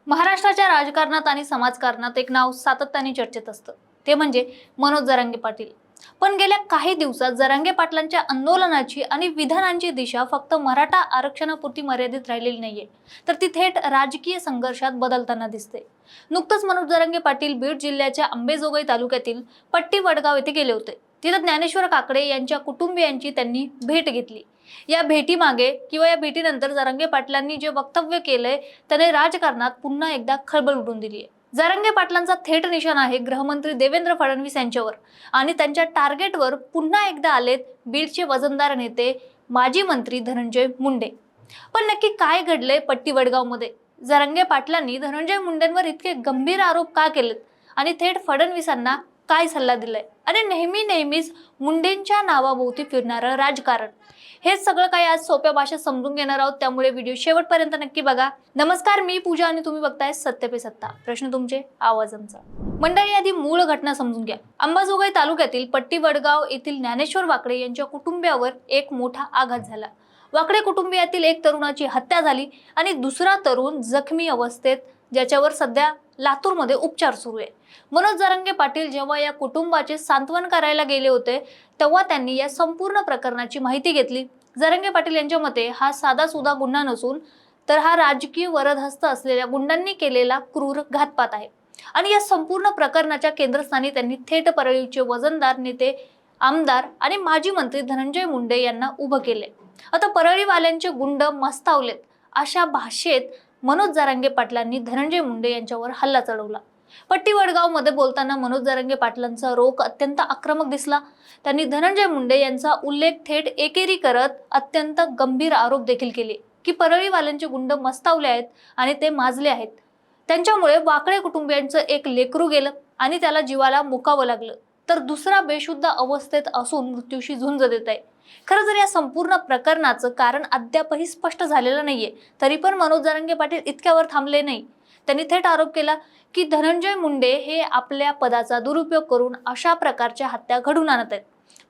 महाराष्ट्राच्या राजकारणात आणि समाजकारणात एक नाव सातत्याने चर्चेत असतं, ते म्हणजे मनोज जरांगे पाटील। पण गेल्या काही दिवसात जरांगे पाटलांच्या आंदोलनाची आणि विधानांची दिशा फक्त मराठा आरक्षणापुरती मर्यादित राहिलेली नाहीये, तर ती थेट राजकीय संघर्षात बदलताना दिसते। नुकतंच मनोज जरांगे पाटील बीड जिल्ह्याच्या अंबेजोगाई तालुक्यातील पट्टी वडगाव येथे गेले होते। तिथे ज्ञानेश्वर काकडे यांच्या कुटुंबियांची त्यांनी भेट घेतली। या भेटीमागे किंवा या भेटीनंतर जरांगे पाटलांनी जे वक्तव्य केलंय त्याने राजकारणात पुन्हा एकदा खळबळ उडवून दिली आहे। जरांगे पाटलांचा थेट निशाणा आहे गृहमंत्री देवेंद्र फडणवीस यांच्यावर आणि त्यांच्या टार्गेटवर पुन्हा एकदा आलेत बीडचे वजनदार नेते माजी मंत्री धनंजय मुंडे। पण नक्की काय घडलंय पट्टी वडगावमध्ये? जरांगे पाटलांनी धनंजय मुंडेंवर इतके गंभीर आरोप का केलेत आणि थेट फडणवीसांना काय सल्ला दिलाय? आणि नेहमीच मुंडेंच्या नावाभोवती फिरणारं राजकारण, हे सगळं काही आज सोप्या भाषेत समजून घेणार आहोत, त्यामुळे व्हिडिओ शेवटपर्यंत नक्की बघा। नमस्कार, मी पूजा आणि तुम्ही बघताय सत्य पे सत्ता, प्रश्न तुमचे आवाज आमचा। मंडळी, आधी मूळ घटना समजून घ्या। अंबाजोगाई तालुक्यातील पट्टी वडगाव येथील ज्ञानेश्वर वाकडे यांच्या कुटुंबियावर एक मोठा आघात झाला। वाकडे कुटुंबियातील एक तरुणाची हत्या झाली आणि दुसरा तरुण जखमी अवस्थेत, ज्याच्यावर सध्या लातूरमध्ये उपचार सुरू आहे। मनोज जरांगे पाटील जेव्हा या कुटुंबाचे सांत्वन करायला गेले होते तेव्हा त्यांनी या संपूर्ण प्रकरणाची माहिती घेतली। जरांगे पाटील यांच्या मते हा साधासुधा गुन्हा नसून तर हा राजकीय वरदहस्त असलेल्या गुंडांनी केलेला क्रूर घातपात आहे आणि या संपूर्ण प्रकरणाच्या केंद्रस्थानी त्यांनी थेट परळीचे वजनदार नेते, आमदार आणि माजी मंत्री धनंजय मुंडे यांना उभं केले। आता परळीवाल्यांचे गुंड मस्तावलेत अशा भाषेत मनोज जरांगे पाटलांनी धनंजय मुंडे यांच्यावर हल्ला चढवला। पट्टी वडगाव मध्ये बोलताना मनोज जरांगे पाटलांचा रोख अत्यंत आक्रमक दिसला। त्यांनी धनंजय मुंडे यांचा उल्लेख थेट एकेरी करत अत्यंत गंभीर आरोप देखील केले की परळीवाल्यांचे गुंड मस्तावले आहेत आणि ते माजले आहेत। त्यांच्यामुळे वाकडे कुटुंबियांचं एक लेकरू गेलं आणि त्याला जीवाला मुकावं लागलं, तर दुसरा बेशुद्ध अवस्थेत असून मृत्यूशी झुंज देत आहे। खरं तर या संपूर्ण प्रकरणाचं कारण अद्यापही स्पष्ट झालेलं नाहीये, तरी पण मनोज जरांगे पाटील इतक्यावर थांबले नाही। त्यांनी थेट आरोप केला की धनंजय मुंडे हे आपल्या पदाचा दुरुपयोग करून अशा प्रकारच्या हत्या घडवून आणत आहेत।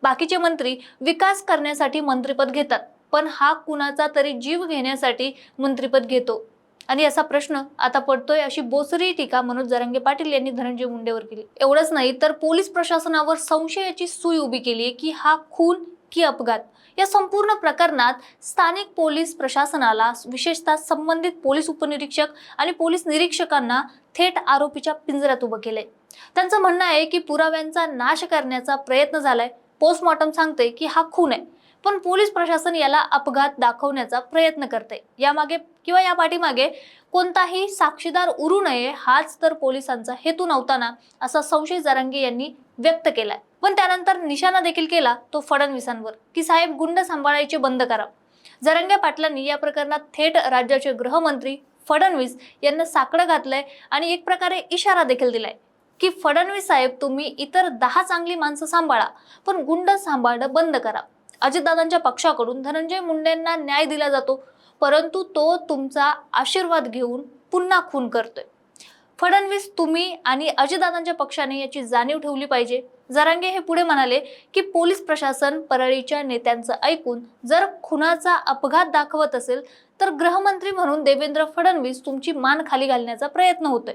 बाकीचे मंत्री विकास करण्यासाठी मंत्रिपद घेतात, पण हा कुणाचा तरी जीव घेण्यासाठी मंत्रिपद घेतो आणि असा प्रश्न आता पडतोय, अशी बोचरी टीका मनोज जरांगे पाटील यांनी धनंजय मुंडेवर केली। एवढंच नाही तर पोलीस प्रशासनावर संशयाची सुई उभी केली की हा खून की अपघात। या संपूर्ण प्रकरणात स्थानिक पोलीस प्रशासनाला, विशेषतः संबंधित पोलीस उपनिरीक्षक आणि पोलीस निरीक्षकांना थेट आरोपीच्या पिंजऱ्यात उभं केलंय। त्यांचं म्हणणं आहे की पुराव्यांचा नाश करण्याचा प्रयत्न झालाय। पोस्टमॉर्टम सांगते की हा खून आहे, पण पोलीस प्रशासन याला अपघात दाखवण्याचा प्रयत्न करते। यामागे किंवा या पाठीमागे कोणताही साक्षीदार उरू नये हाच तर पोलिसांचा हेतू नव्हता ना, असा संशय जरांगे यांनी व्यक्त केलाय। पण त्यानंतर निशाणा देखील केला तो फडणवीसांवर की साहेब, गुंड सांभाळायचे बंद करा। जरांगे पाटलांनी या प्रकरणात थेट राज्याचे गृहमंत्री फडणवीस यांना साकडं घातलंय आणि एक प्रकारे इशारा देखील दिलाय की फडणवीस साहेब, तुम्ही इतर 10 चांगली माणसं सांभाळा, पण गुंड सांभाळणं बंद करा। अजितदादांच्या पक्षाकडून धनंजय मुंडेंना न्याय दिला जातो, परंतु तो तुमचा आशीर्वाद घेऊन पुन्हा खून करतोय। फडणवीस, तुम्ही आणि अजितदादांच्या पक्षाने याची जाणीव ठेवली पाहिजे। जरांगे हे पुढे म्हणाले की पोलीस प्रशासन परळीच्या नेत्यांचं ऐकून जर खुनाचा अपघात दाखवत असेल तर गृहमंत्री म्हणून देवेंद्र फडणवीस तुमची मान खाली घालण्याचा प्रयत्न होतोय,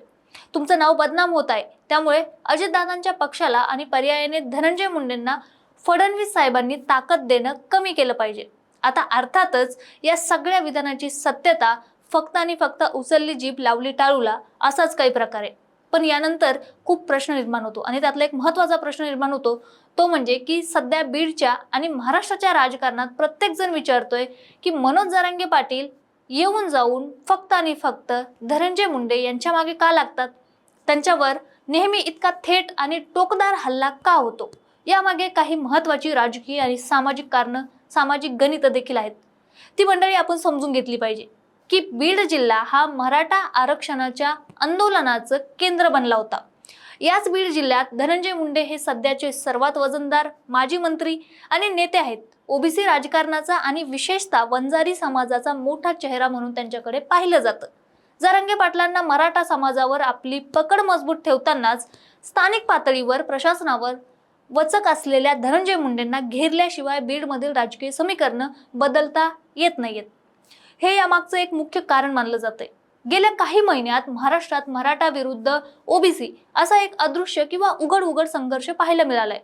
तुमचं नाव बदनाम होत आहे। त्यामुळे अजितदादांच्या पक्षाला आणि पर्यायाने धनंजय मुंडेंना फडणवीस साहेबांनी ताकद देणं कमी केलं पाहिजे। आता अर्थातच या सगळ्या विधानाची सत्यता फक्त आणि फक्त उचलली जीभ लावली टाळूला असाच काही प्रकार आहे। पण यानंतर खूप प्रश्न निर्माण होतो आणि त्यातला एक महत्त्वाचा प्रश्न निर्माण होतो तो म्हणजे की सध्या बीडच्या आणि महाराष्ट्राच्या राजकारणात प्रत्येक जण विचारतोय की मनोज जरांगे पाटील येऊन जाऊन फक्त आणि फक्त धनंजय मुंडे यांच्या मागे का लागतात? त्यांच्यावर नेहमी इतका थेट आणि टोकदार हल्ला का होतो? यामागे काही महत्त्वाची राजकीय आणि सामाजिक कारणं, सामाजिक गणित देखील आहेत। ती मंडळी आपण समजून घेतली पाहिजे की बीड जिल्हा हा मराठा आरक्षणाच्या आंदोलनाचं केंद्र बनला होता। याच बीड जिल्ह्यात धनंजय मुंडे हे सध्याचे सर्वात वजनदार माजी मंत्री आणि नेते आहेत। ओबीसी राजकारणाचा आणि विशेषतः वंजारी समाजाचा मोठा चेहरा म्हणून त्यांच्याकडे पाहिलं जातं। जरांगे पाटलांना मराठा समाजावर आपली पकड मजबूत ठेवतानाच स्थानिक पातळीवर प्रशासनावर वचक असलेल्या धनंजय मुंडेंना घेरल्याशिवाय बीडमधील राजकीय समीकरण बदलता येत नाहीत। हे यामागचं एक मुख्य कारण मानलं जाते। गेल्या काही महिन्यात महाराष्ट्रात मराठा विरुद्ध ओबीसी असा एक अदृश्य किंवा उघड संघर्ष पाहायला मिळालाय.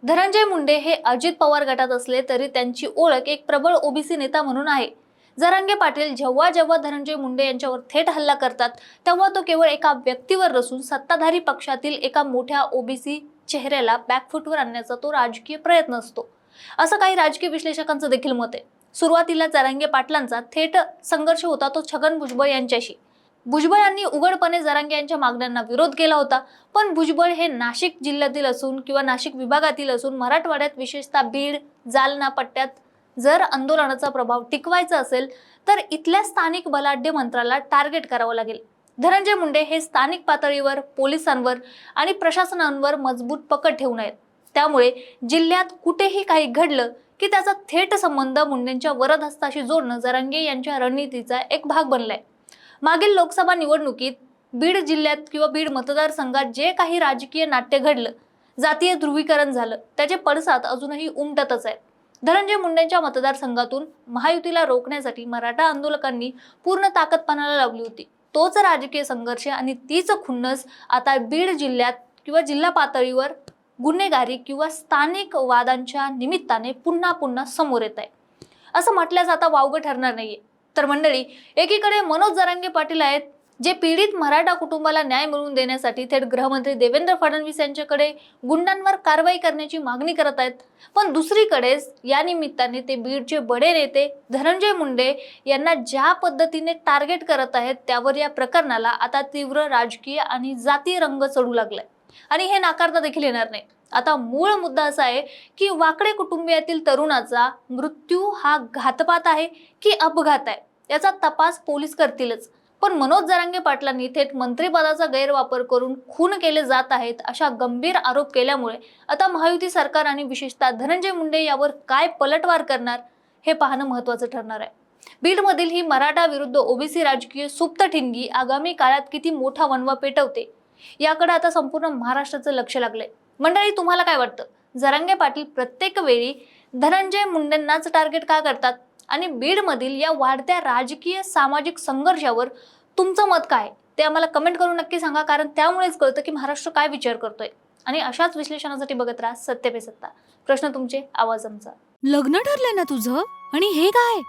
धनंजय मुंडे हे अजित पवार गटात असले तरी त्यांची ओळख एक प्रबळ ओबीसी नेता म्हणून आहे. जरांगे पाटील जेव्हा धनंजय मुंडे यांच्यावर थेट हल्ला करतात तेव्हा तो केवळ एका व्यक्तीवर नसून सत्ताधारी पक्षातील एका मोठ्या ओबीसी चेहऱ्याला बॅकफुटवर आणण्याचा तो राजकीय प्रयत्न असतो, असं काही राजकीय विश्लेषकांचं देखील मत आहे. सुरुवातीला जरांगे पाटलांचा थेट संघर्ष होता तो छगन भुजबळ यांच्याशी. भुजबळ यांनी उघडपणे जरांगे यांच्या मागण्यांना विरोध केला होता, पण भुजबळ हे नाशिक जिल्ह्यातील असून किंवा नाशिक विभागातील असून मराठवाड्यात विशेषतः बीड, जालना पट्ट्यात जर आंदोलनाचा प्रभाव टिकवायचा असेल तर इथल्या स्थानिक बलाढ्य मंत्र्याला टार्गेट करावं लागेल. धनंजय मुंडे हे स्थानिक पातळीवर पोलिसांवर आणि प्रशासनावर मजबूत पकड ठेवून आहेत. त्यामुळे जिल्ह्यात कुठेही काही घडलं की त्याचा थेट संबंध मुंडेंच्या वरदहस्ताशी जोडणं जरांगे यांच्या रणनीतीचा एक भाग बनलाय. मागील लोकसभा निवडणुकीत बीड जिल्ह्यात किंवा बीड मतदारसंघात जे काही राजकीय नाट्य घडलं, जातीय ध्रुवीकरण झालं, त्याचे पडसाद अजूनही उमटतच आहेत. धनंजय मुंडेंच्या मतदारसंघातून महायुतीला रोखण्यासाठी मराठा आंदोलकांनी पूर्ण ताकद पणाला लावली होती. तोच राजकीय संघर्ष आणि तीच खुन्नस आता बीड जिल्ह्यात किंवा जिल्हा पातळीवर गुन्हेगारी किंवा स्थानिक वादांच्या निमित्ताने पुन्हा समोर येत आहे. असं म्हटल्यास आता वावगं ठरणार नाहीये. तर मंडळी, एकीकडे मनोज जरांगे पाटील आहेत जे पीडित मराठा कुटुंबाला न्याय मिळवून देण्यासाठी थेट गृहमंत्री देवेंद्र फडणवीस यांच्याकडे गुंडांवर कारवाई करण्याची मागणी करत आहेत. पण दुसरीकडेच या निमित्ताने ते बीडचे बडे नेते धनंजय मुंडे यांना ज्या पद्धतीने टार्गेट करत आहेत त्यावर या प्रकरणाला आता तीव्र राजकीय आणि जातीय रंग चढू लागलाय आणि हे नाकारता देखील येणार नाही. आता मूळ मुद्दा असा आहे की वाकडे कुटुंबियातील तरुणाचा मृत्यू हा घातपात आहे की अपघात आहे याचा तपास पोलीस करतीलच. पण मनोज जरांगे पाटलांनी थेट मंत्रिपदाचा गैरवापर करून खून केले जात आहेत अशा गंभीर आरोप केल्यामुळे आता महायुती सरकार आणि विशेषतः धनंजय मुंडे यावर काय पलटवार करणार हे पाहणं महत्त्वाचं ठरणार आहे. बीडमधील ही मराठा विरुद्ध ओबीसी राजकीय सुप्त ठिणगी आगामी काळात किती मोठा वणवा पेटवते याकडे आता संपूर्ण महाराष्ट्राचं लक्ष लागलंय. मंडळी, तुम्हाला काय वाटतं? जरांगे पाटील प्रत्येक वेळी धनंजय मुंडेंनाच टार्गेट का करतात आणि बीडमधील या वाढत्या राजकीय सामाजिक संघर्षावर तुमचं मत काय ते आम्हाला कमेंट करून नक्की सांगा, कारण त्यामुळेच कळतं की महाराष्ट्र काय विचार करतोय. आणि अशाच विश्लेषणासाठी बघत राहा सत्य पे सत्ता. प्रश्न तुमचे, आवाज आमचा. लग्न ठरलंय ना तुझं? आणि हे काय?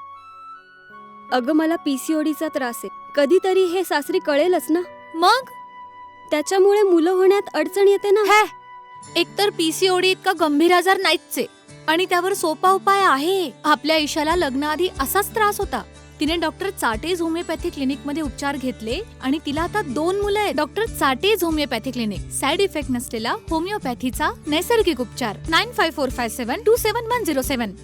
अगं, मला पीसीओडीचा त्रास आहे. कधीतरी हे सासरी कळेलच ना. मग त्याच्यामुळे मुलं होण्यात अडचण येते ना. एकतर पीसीओडी इतका गंभीर आजार नाहीच आहे आणि त्यावर सोपा उपाय आहे. आपल्या ईशाला लग्नाआधी असाच त्रास होता. तिने डॉक्टर चाटेज होमिओपॅथी क्लिनिक मध्ये उपचार घेतले आणि तिला आता 2 मुलं आहेत. डॉक्टर चाटेज होमिओपॅथी क्लिनिक, साइड इफेक्ट नसलेला होमिओपॅथीचा नैसर्गिक उपचार. 9545727107.